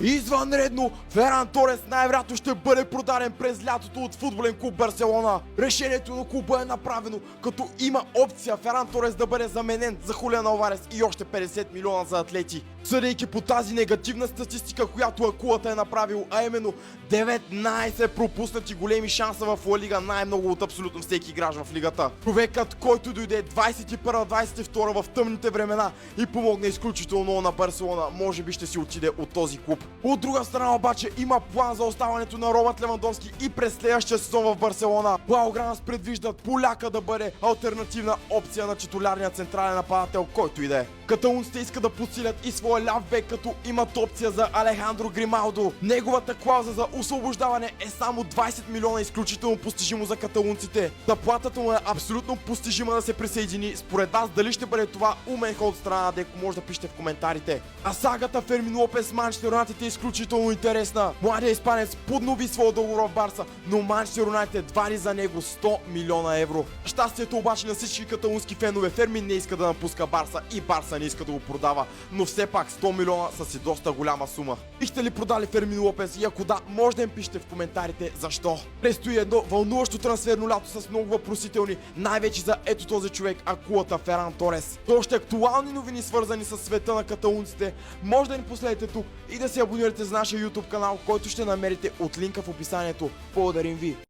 Извънредно, Феран Торес най-вероятно ще бъде продаден през лятото от футболен клуб Барселона. Решението на клуба е направено, като има опция Феран Торес да бъде заменен за Хулиан Алварес и още 50 милиона за атлети. Съдейки по тази негативна статистика, която Акулата е направил, а именно 19 пропуснати големи шанса в Ла Лига, най-много от абсолютно всеки играч в лигата. Човекът, който дойде 21-22 в тъмните времена и помогна изключително много на Барселона, може би ще си отиде от този клуб. От друга страна обаче има план за оставането на Робърт Левандовски и през следващия сезон в Барселона. Блаугранас предвиждат поляка да бъде алтернативна опция на титулярния централен нападател, който и да е. Каталунците искат да подсилят и своя ляв бек, като имат опция за Алехандро Грималдо. Неговата клауза за освобождаване е само 20 милиона, изключително постижимо за каталунците. Заплатата му е абсолютно постижима да се присъедини. Според вас дали ще бъде това умен ход от страна на Деко, може да пишете в коментарите. А сагата Фермин Лопес с Манчестър Юнайтед е изключително интересна. Младият испанец поднови своя договор в Барса, но Манчестър Юнайтед вари за него 100 милиона евро. Щастието обаче на всички каталунски фенове, Фермин не иска да напуска Барса и Барса не иска да го продава, но все пак 100 милиона са си доста голяма сума. Бихте ли продали Фермин Лопес и ако да, може да им пишете в коментарите защо. Предстои едно вълнуващо трансферно лято с много въпросителни, най-вече за ето този човек, Акулата Феран Торес. За още актуални новини, свързани с света на каталунците, може да ни последите тук и да се абонирате за нашия YouTube канал, който ще намерите от линка в описанието. Благодарим ви!